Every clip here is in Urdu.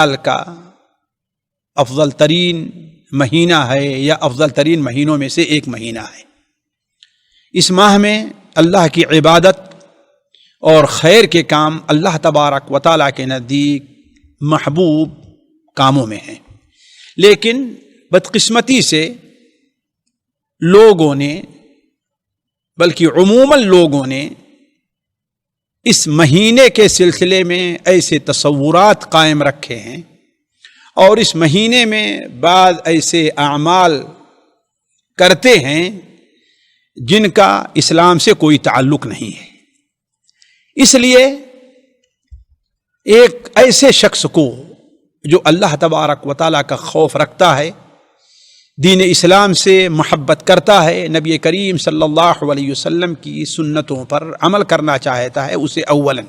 سال کا افضل ترین مہینہ ہے یا افضل ترین مہینوں میں سے ایک مہینہ ہے۔ اس ماہ میں اللہ کی عبادت اور خیر کے کام اللہ تبارک و تعالیٰ کے نزدیک محبوب کاموں میں ہیں، لیکن بدقسمتی سے لوگوں نے، بلکہ عموماً لوگوں نے اس مہینے کے سلسلے میں ایسے تصورات قائم رکھے ہیں اور اس مہینے میں بعض ایسے اعمال کرتے ہیں جن کا اسلام سے کوئی تعلق نہیں ہے۔ اس لیے ایک ایسے شخص کو جو اللہ تبارک و تعالیٰ کا خوف رکھتا ہے، دین اسلام سے محبت کرتا ہے، نبی کریم صلی اللہ علیہ وسلم کی سنتوں پر عمل کرنا چاہتا ہے، اسے اولاً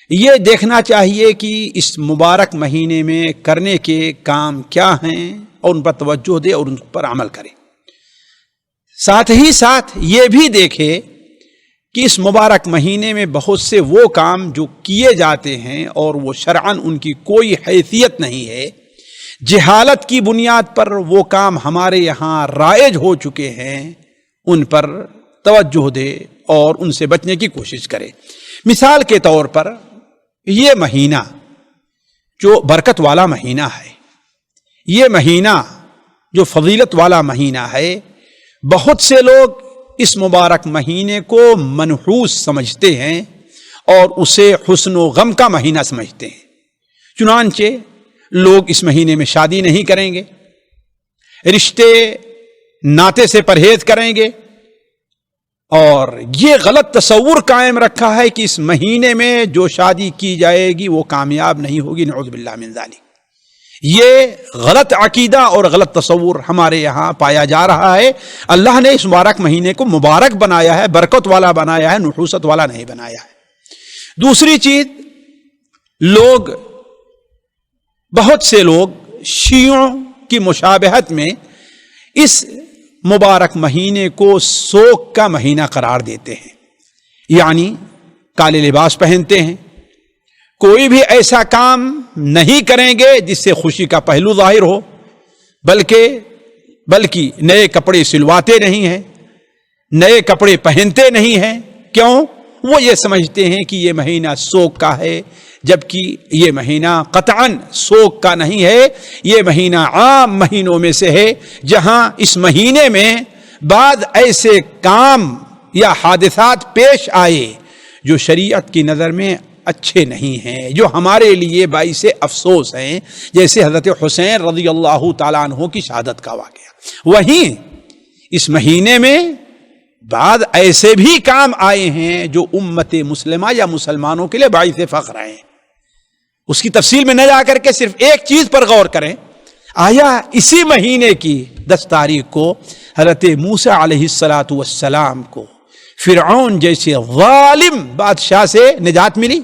یہ دیکھنا چاہیے کہ اس مبارک مہینے میں کرنے کے کام کیا ہیں اور ان پر توجہ دے اور ان پر عمل کرے۔ ساتھ ہی ساتھ یہ بھی دیکھے کہ اس مبارک مہینے میں بہت سے وہ کام جو کیے جاتے ہیں اور وہ شرعاً ان کی کوئی حیثیت نہیں ہے، جہالت کی بنیاد پر وہ کام ہمارے یہاں رائج ہو چکے ہیں، ان پر توجہ دے اور ان سے بچنے کی کوشش کرے۔ مثال کے طور پر یہ مہینہ جو برکت والا مہینہ ہے، یہ مہینہ جو فضیلت والا مہینہ ہے، بہت سے لوگ اس مبارک مہینے کو منحوس سمجھتے ہیں اور اسے حزن و غم کا مہینہ سمجھتے ہیں۔ چنانچہ لوگ اس مہینے میں شادی نہیں کریں گے، رشتے ناطے سے پرہیز کریں گے، اور یہ غلط تصور قائم رکھا ہے کہ اس مہینے میں جو شادی کی جائے گی وہ کامیاب نہیں ہوگی، نعوذ باللہ من ذالک۔ یہ غلط عقیدہ اور غلط تصور ہمارے یہاں پایا جا رہا ہے۔ اللہ نے اس مبارک مہینے کو مبارک بنایا ہے، برکت والا بنایا ہے، نحوست والا نہیں بنایا ہے۔ دوسری چیز، بہت سے لوگ شیعوں کی مشابہت میں اس مبارک مہینے کو سوگ کا مہینہ قرار دیتے ہیں، یعنی کالے لباس پہنتے ہیں، کوئی بھی ایسا کام نہیں کریں گے جس سے خوشی کا پہلو ظاہر ہو، بلکہ نئے کپڑے سلواتے نہیں ہیں، نئے کپڑے پہنتے نہیں ہیں۔ کیوں؟ وہ یہ سمجھتے ہیں کہ یہ مہینہ سوگ کا ہے، جبکہ یہ مہینہ قطعاً سوگ کا نہیں ہے، یہ مہینہ عام مہینوں میں سے ہے، جہاں اس مہینے میں بعض ایسے کام یا حادثات پیش آئے جو شریعت کی نظر میں اچھے نہیں ہیں، جو ہمارے لیے باعث افسوس ہیں، جیسے حضرت حسین رضی اللہ تعالیٰ عنہ کی شہادت کا واقعہ۔ وہیں اس مہینے میں بعض ایسے بھی کام آئے ہیں جو امت مسلمہ یا مسلمانوں کے لیے باعث فخر ہیں۔ اس کی تفصیل میں نہ جا کر کے صرف ایک چیز پر غور کریں، آیا اسی مہینے کی 10 تاریخ کو حضرت موسیٰ علیہ السلام کو فرعون جیسے ظالم بادشاہ سے نجات ملی؟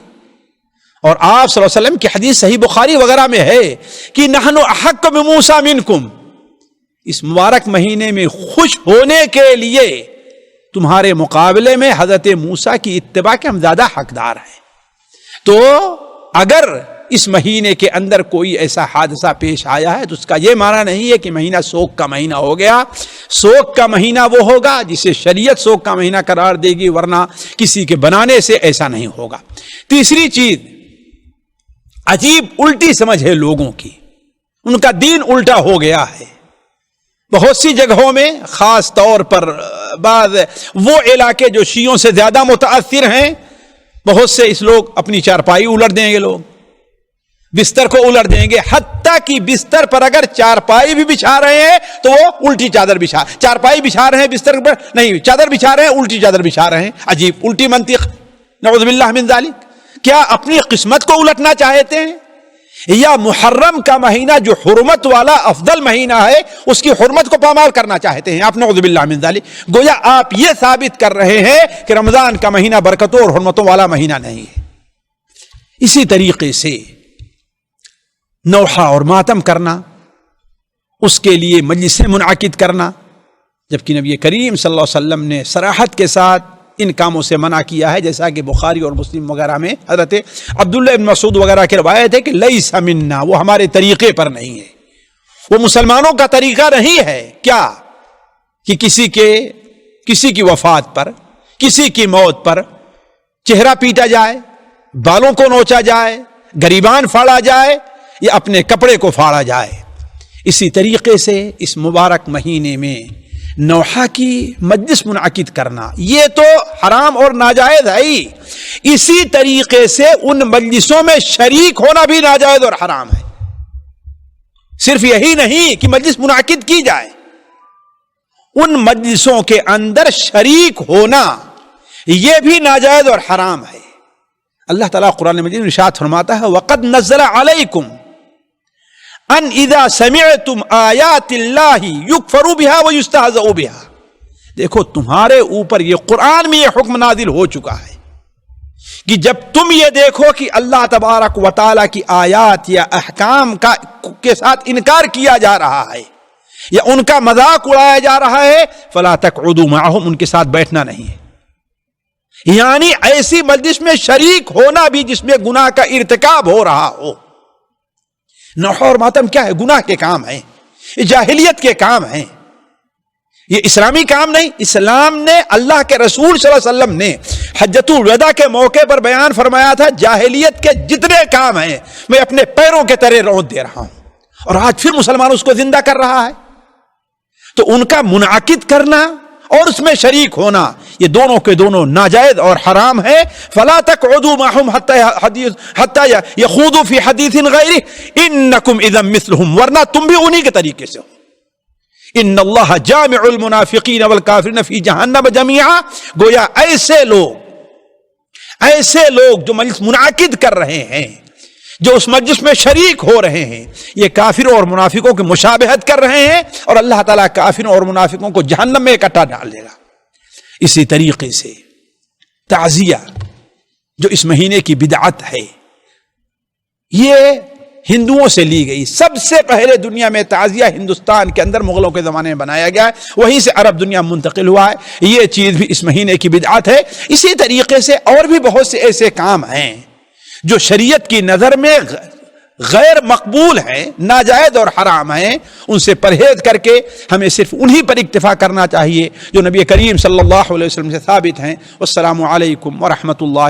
اور آپ صلی اللہ علیہ وسلم کی حدیث صحیح بخاری وغیرہ میں ہے کہ نحن احق بموسیٰ منکم، اس مبارک مہینے میں خوش ہونے کے لیے تمہارے مقابلے میں حضرت موسیٰ کی اتباع کے ہم زیادہ حقدار ہیں۔ تو اگر اس مہینے کے اندر کوئی ایسا حادثہ پیش آیا ہے تو اس کا یہ معنی نہیں ہے کہ مہینہ سوگ کا مہینہ ہو گیا۔ سوگ کا مہینہ وہ ہوگا جسے شریعت سوگ کا مہینہ قرار دے گی، ورنہ کسی کے بنانے سے ایسا نہیں ہوگا۔ تیسری چیز، عجیب الٹی سمجھ ہے لوگوں کی، ان کا دین الٹا ہو گیا ہے۔ بہت سی جگہوں میں، خاص طور پر بعض وہ علاقے جو شیعوں سے زیادہ متاثر ہیں، بہت سے اس لوگ اپنی چارپائی الٹ دیں گے، لوگ بستر کو الٹ دیں گے، حتیٰ کہ بستر پر اگر چارپائی بھی بچھا رہے ہیں تو وہ الٹی چادر چارپائی بچھا رہے ہیں، بستر پر نہیں، چادر بچھا رہے ہیں، الٹی چادر بچھا رہے ہیں۔ عجیب الٹی منطق، نعوذ باللہ من ذالک۔ کیا اپنی قسمت کو الٹنا چاہتے ہیں؟ یا محرم کا مہینہ جو حرمت والا افضل مہینہ ہے اس کی حرمت کو پامال کرنا چاہتے ہیں؟ آپ نعوذ باللہ من ذالک، گویا آپ یہ ثابت کر رہے ہیں کہ رمضان کا مہینہ برکتوں اور حرمتوں والا مہینہ نہیں ہے۔ اسی طریقے سے نوحہ اور ماتم کرنا، اس کے لیے مجلسیں منعقد کرنا، جبکہ نبی کریم صلی اللہ علیہ وسلم نے صراحت کے ساتھ ان کاموں سے منع کیا ہے، جیسا کہ بخاری اور مسلم وغیرہ میں حضرت عبداللہ بن مسعود وغیرہ کی روایت ہے کہ لیس منا، وہ ہمارے طریقے پر نہیں ہے، وہ مسلمانوں کا طریقہ نہیں ہے۔ کیا کہ کسی کی وفات پر، کسی کی موت پر چہرہ پیٹا جائے، بالوں کو نوچا جائے، گریبان پھاڑا جائے یا اپنے کپڑے کو پھاڑا جائے۔ اسی طریقے سے اس مبارک مہینے میں نوحہ کی مجلس منعقد کرنا یہ تو حرام اور ناجائز ہے ہی، اسی طریقے سے ان مجلسوں میں شریک ہونا بھی ناجائز اور حرام ہے۔ صرف یہی نہیں کہ مجلس منعقد کی جائے، ان مجلسوں کے اندر شریک ہونا یہ بھی ناجائز اور حرام ہے۔ اللہ تعالیٰ قرآن مجید میں ارشاد فرماتا ہے وَقَدْ نَزَّلَ عَلَيْكُمْ ان اذا سمعتم آیات اللہ یکفر بها ویستہزأ بها، دیکھو تمہارے اوپر یہ قرآن میں یہ حکم نازل ہو چکا ہے کہ جب تم یہ دیکھو کہ اللہ تبارک و تعالیٰ کی آیات یا احکام کے ساتھ انکار کیا جا رہا ہے یا ان کا مذاق اڑایا جا رہا ہے، فلا تقعدوا معهم، ان کے ساتھ بیٹھنا نہیں ہے، یعنی ایسی مجلس میں شریک ہونا بھی جس میں گناہ کا ارتکاب ہو رہا ہو۔ نوحہ اور ماتم کیا ہے؟ گناہ کے کام ہیں، یہ جاہلیت کے کام ہیں، یہ اسلامی کام نہیں۔ اسلام نے، اللہ کے رسول صلی اللہ علیہ وسلم نے حجۃ الوداع کے موقع پر بیان فرمایا تھا جاہلیت کے جتنے کام ہیں میں اپنے پیروں کے تلے رونت دے رہا ہوں، اور آج پھر مسلمان اس کو زندہ کر رہا ہے۔ تو ان کا منعقد کرنا اور اس میں شریک ہونا یہ دونوں کے دونوں ناجائز اور حرام ہے۔ فلا تقعدوا معهم حتى يخوضوا في حديث غيره انكم اذا مثلهم، ورنہ تم بھی انہی کے طریقے سے ہو۔ ان اللہ جامع المنافقین والکافرین فی جہنم جميعا، گویا ایسے لوگ جو مجلس منعقد کر رہے ہیں، جو اس مجلس میں شریک ہو رہے ہیں، یہ کافروں اور منافقوں کی مشابہت کر رہے ہیں، اور اللہ تعالیٰ کافروں اور منافقوں کو جہنم میں اکٹھا ڈال دے گا۔ اسی طریقے سے تعزیہ جو اس مہینے کی بدعت ہے، یہ ہندوؤں سے لی گئی۔ سب سے پہلے دنیا میں تعزیہ ہندوستان کے اندر مغلوں کے زمانے میں بنایا گیا ہے، وہیں سے عرب دنیا منتقل ہوا ہے۔ یہ چیز بھی اس مہینے کی بدعت ہے۔ اسی طریقے سے اور بھی بہت سے ایسے کام ہیں جو شریعت کی نظر میں غیر مقبول ہیں، ناجائز اور حرام ہیں، ان سے پرہیز کر کے ہمیں صرف انہی پر اکتفا کرنا چاہیے جو نبی کریم صلی اللہ علیہ وسلم سے ثابت ہیں۔ والسلام علیکم ورحمۃ اللہ